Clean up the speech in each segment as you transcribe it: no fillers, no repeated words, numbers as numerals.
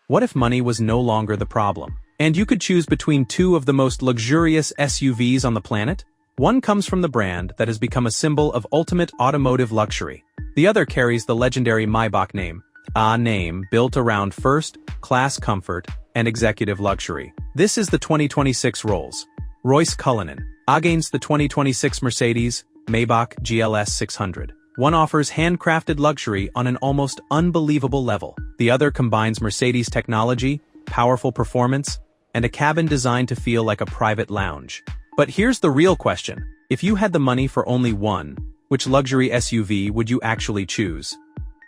What if money was no longer the problem, and you could choose between two of the most luxurious SUVs on the planet? One comes from the brand that has become a symbol of ultimate automotive luxury. The other carries the legendary Maybach name, a name built around first-class comfort and executive luxury. This is the 2026 Rolls-Royce Cullinan against the 2026 Mercedes-Maybach GLS 600. One offers handcrafted luxury on an almost unbelievable level. The other combines Mercedes technology, powerful performance, and a cabin designed to feel like a private lounge. But here's the real question. If you had the money for only one, which luxury SUV would you actually choose?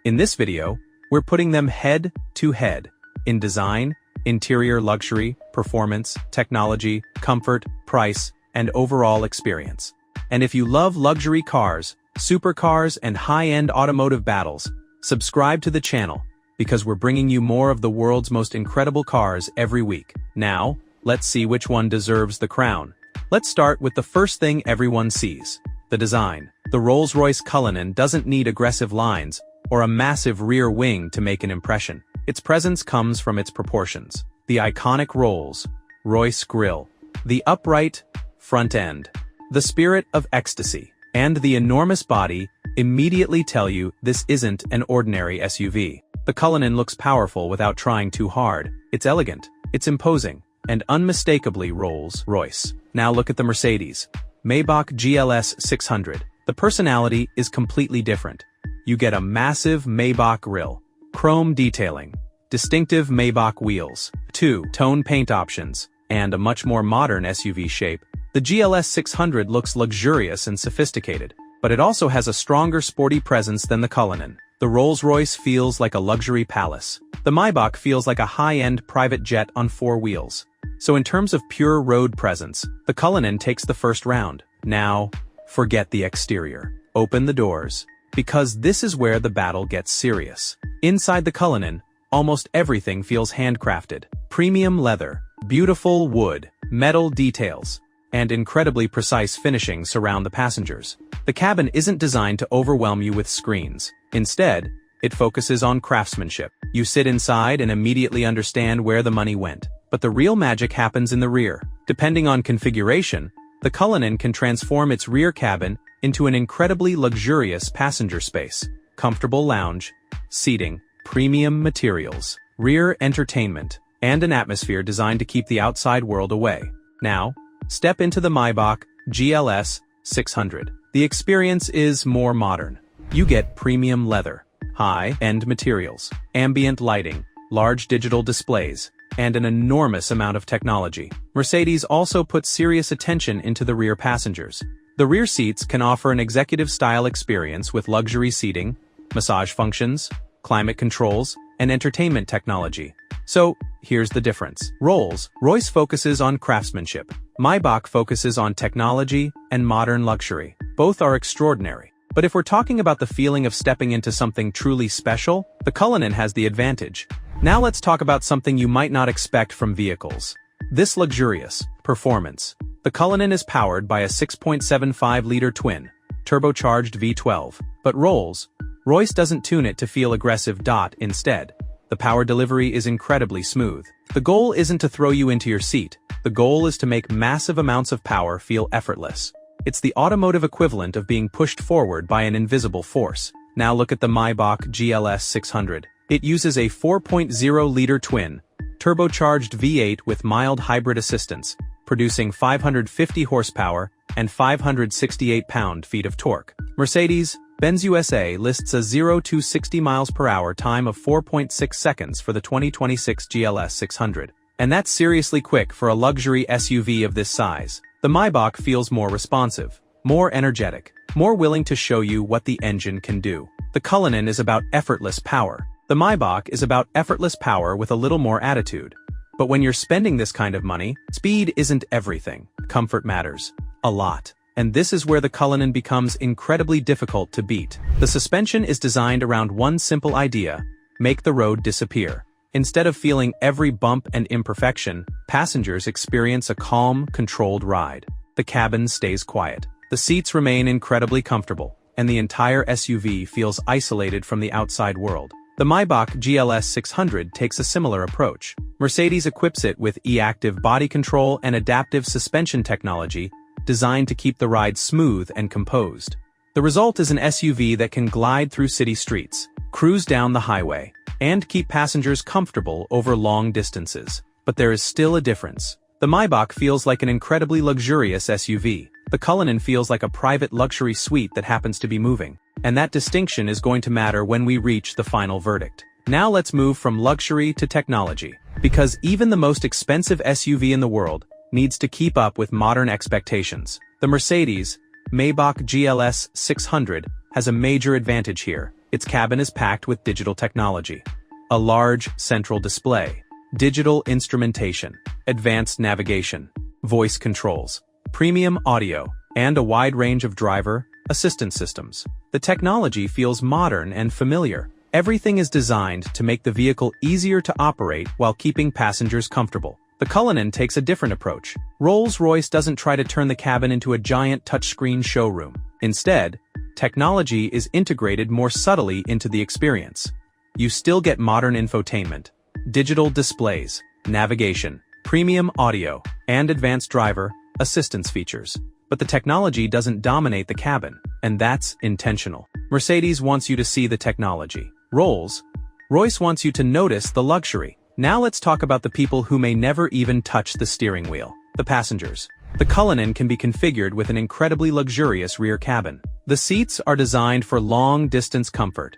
In this video, we're putting them head to head in design, interior luxury, performance, technology, comfort, price, and overall experience. And if you love luxury cars, supercars, and high-end automotive battles, subscribe to the channel, because we're bringing you more of the world's most incredible cars every week. Now, let's see which one deserves the crown. Let's start with the first thing everyone sees: the design. The Rolls-Royce Cullinan doesn't need aggressive lines or a massive rear wing to make an impression. Its presence comes from its proportions. The iconic Rolls-Royce grille, the upright front end, the spirit of ecstasy, and the enormous body immediately tell you this isn't an ordinary SUV. The Cullinan looks powerful without trying too hard. It's elegant, it's imposing, and unmistakably Rolls-Royce. Now look at the Mercedes-Maybach GLS 600. The personality is completely different. You get a massive Maybach grille, chrome detailing, distinctive Maybach wheels, two-tone paint options, and a much more modern SUV shape. The GLS 600 looks luxurious and sophisticated, but it also has a stronger sporty presence than the Cullinan. The Rolls-Royce feels like a luxury palace. The Maybach feels like a high-end private jet on four wheels. So in terms of pure road presence, the Cullinan takes the first round. Now, forget the exterior. Open the doors, because this is where the battle gets serious. Inside the Cullinan, almost everything feels handcrafted. Premium leather, beautiful wood, metal details, and incredibly precise finishing surround the passengers. The cabin isn't designed to overwhelm you with screens. Instead, it focuses on craftsmanship. You sit inside and immediately understand where the money went. But the real magic happens in the rear. Depending on configuration, the Cullinan can transform its rear cabin into an incredibly luxurious passenger space. Comfortable lounge, seating, premium materials, rear entertainment, and an atmosphere designed to keep the outside world away. Now, step into the Maybach GLS 600. The experience is more modern. You get premium leather, high-end materials, ambient lighting, large digital displays, and an enormous amount of technology. Mercedes also puts serious attention into the rear passengers. The rear seats can offer an executive-style experience with luxury seating, massage functions, climate controls, and entertainment technology. So, here's the difference. Rolls-Royce focuses on craftsmanship. Maybach focuses on technology and modern luxury. Both are extraordinary. But if we're talking about the feeling of stepping into something truly special, the Cullinan has the advantage. Now let's talk about something you might not expect from vehicles. This luxurious performance. The Cullinan is powered by a 6.75-liter twin, turbocharged V12. But Rolls-Royce doesn't tune it to feel aggressive. Instead, the power delivery is incredibly smooth. The goal isn't to throw you into your seat. The goal is to make massive amounts of power feel effortless. It's the automotive equivalent of being pushed forward by an invisible force. Now look at the Maybach GLS 600. It uses a 4.0-liter twin, turbocharged V8 with mild hybrid assistance, producing 550 horsepower and 568 pound-feet of torque. Mercedes-Benz USA lists a 0 to 60 miles per hour time of 4.6 seconds for the 2026 GLS 600. And that's seriously quick for a luxury SUV of this size. The Maybach feels more responsive, more energetic, more willing to show you what the engine can do. The Cullinan is about effortless power. The Maybach is about effortless power with a little more attitude. But when you're spending this kind of money, speed isn't everything. Comfort matters a lot. And this is where the Cullinan becomes incredibly difficult to beat. The suspension is designed around one simple idea: make the road disappear. Instead of feeling every bump and imperfection, passengers experience a calm, controlled ride. The cabin stays quiet. The seats remain incredibly comfortable, and the entire SUV feels isolated from the outside world. The Maybach GLS 600 takes a similar approach. Mercedes equips it with e-active body control and adaptive suspension technology designed to keep the ride smooth and composed. The result is an SUV that can glide through city streets, cruise down the highway, and keep passengers comfortable over long distances. But there is still a difference. The Maybach feels like an incredibly luxurious SUV. The Cullinan feels like a private luxury suite that happens to be moving. And that distinction is going to matter when we reach the final verdict. Now let's move from luxury to technology. Because even the most expensive SUV in the world needs to keep up with modern expectations. The Mercedes-Maybach GLS 600 has a major advantage here. Its cabin is packed with digital technology. A large central display, digital instrumentation, advanced navigation, voice controls, premium audio, and a wide range of driver assistance systems. The technology feels modern and familiar. Everything is designed to make the vehicle easier to operate while keeping passengers comfortable. The Cullinan takes a different approach. Rolls-Royce doesn't try to turn the cabin into a giant touchscreen showroom. Instead, technology is integrated more subtly into the experience. You still get modern infotainment, digital displays, navigation, premium audio, and advanced driver assistance features. But the technology doesn't dominate the cabin, and that's intentional. Mercedes wants you to see the technology. Rolls-Royce wants you to notice the luxury. Now let's talk about the people who may never even touch the steering wheel. The passengers. The Cullinan can be configured with an incredibly luxurious rear cabin. The seats are designed for long-distance comfort.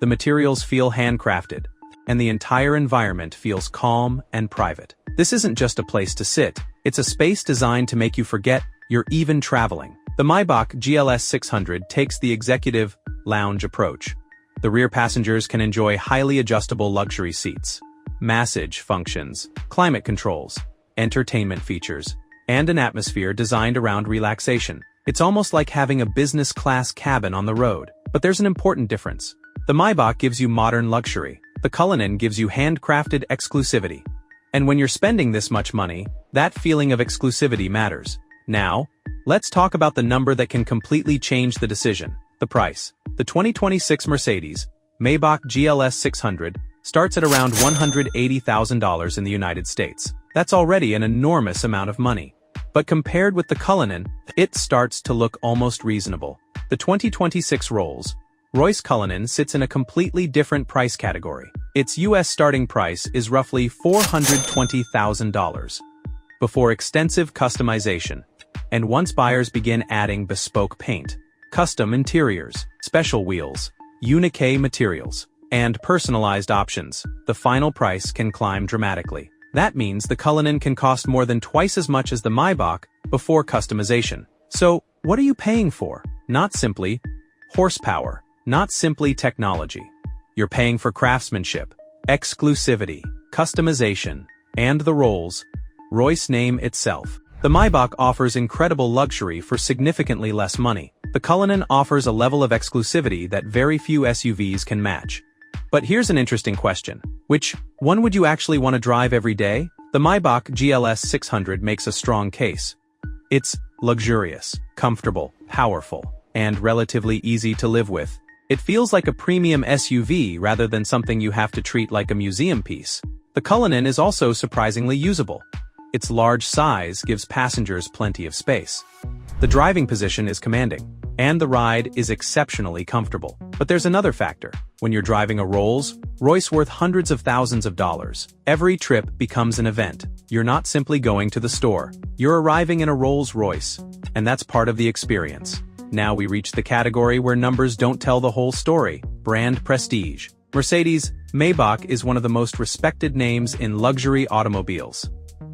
The materials feel handcrafted, and the entire environment feels calm and private. This isn't just a place to sit. It's a space designed to make you forget you're even traveling. The Maybach GLS 600 takes the executive lounge approach. The rear passengers can enjoy highly adjustable luxury seats, massage functions, climate controls, entertainment features, and an atmosphere designed around relaxation. It's almost like having a business-class cabin on the road. But there's an important difference. The Maybach gives you modern luxury. The Cullinan gives you handcrafted exclusivity. And when you're spending this much money, that feeling of exclusivity matters. Now, let's talk about the number that can completely change the decision. The price. The 2026 Mercedes-Maybach GLS 600 starts at around $180,000 in the United States. That's already an enormous amount of money. But compared with the Cullinan, it starts to look almost reasonable. The 2026 Rolls-Royce Cullinan sits in a completely different price category. Its US starting price is roughly $420,000. Before extensive customization, and once buyers begin adding bespoke paint, custom interiors, special wheels, unique materials, and personalized options, the final price can climb dramatically. That means the Cullinan can cost more than twice as much as the Maybach before customization. So, what are you paying for? Not simply horsepower, not simply technology. You're paying for craftsmanship, exclusivity, customization, and the Rolls-Royce name itself. The Maybach offers incredible luxury for significantly less money. The Cullinan offers a level of exclusivity that very few SUVs can match. But here's an interesting question. Which one would you actually want to drive every day? The Maybach GLS 600 makes a strong case. It's luxurious, comfortable, powerful, and relatively easy to live with. It feels like a premium SUV rather than something you have to treat like a museum piece. The Cullinan is also surprisingly usable. Its large size gives passengers plenty of space. The driving position is commanding, and the ride is exceptionally comfortable. But there's another factor. When you're driving a Rolls-Royce worth hundreds of thousands of dollars, every trip becomes an event. You're not simply going to the store. You're arriving in a Rolls-Royce, and that's part of the experience. Now we reach the category where numbers don't tell the whole story. Brand prestige. Mercedes-Maybach is one of the most respected names in luxury automobiles.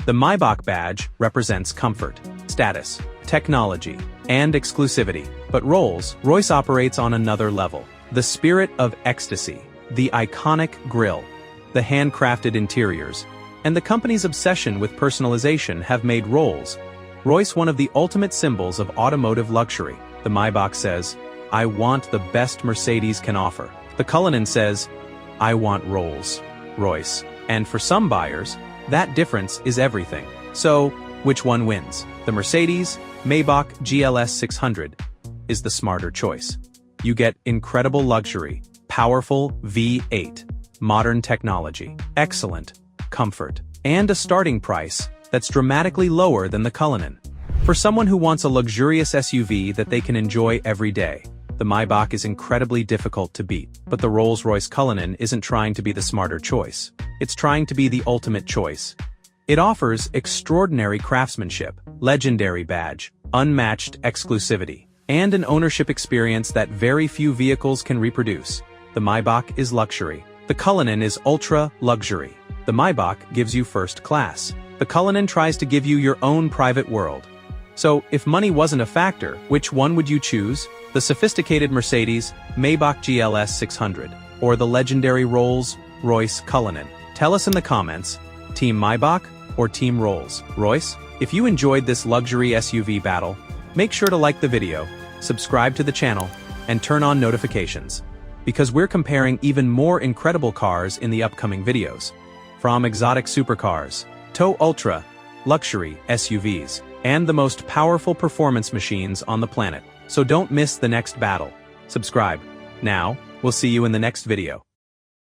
The Maybach badge represents comfort, status, technology, and exclusivity. But Rolls-Royce operates on another level. The spirit of ecstasy, the iconic grille, the handcrafted interiors, and the company's obsession with personalization have made Rolls-Royce one of the ultimate symbols of automotive luxury. The Maybach says, "I want the best Mercedes can offer." The Cullinan says, "I want Rolls-Royce." And for some buyers, that difference is everything. So, which one wins? The Mercedes-Maybach GLS 600 is the smarter choice. You get incredible luxury, Powerful V8. Modern technology. Excellent comfort. And a starting price that's dramatically lower than the Cullinan. For someone who wants a luxurious SUV that they can enjoy every day, the Maybach is incredibly difficult to beat. But the Rolls-Royce Cullinan isn't trying to be the smarter choice. It's trying to be the ultimate choice. It offers extraordinary craftsmanship, legendary badge, unmatched exclusivity, and an ownership experience that very few vehicles can reproduce. The Maybach is luxury. The Cullinan is ultra-luxury. The Maybach gives you first class. The Cullinan tries to give you your own private world. So, if money wasn't a factor, which one would you choose? The sophisticated Mercedes-Maybach GLS 600, or the legendary Rolls-Royce Cullinan? Tell us in the comments, Team Maybach or Team Rolls-Royce? If you enjoyed this luxury SUV battle, make sure to like the video, subscribe to the channel, and turn on notifications, because we're comparing even more incredible cars in the upcoming videos. From exotic supercars, to ultra-luxury SUVs, and the most powerful performance machines on the planet. So don't miss the next battle. Subscribe now. We'll see you in the next video.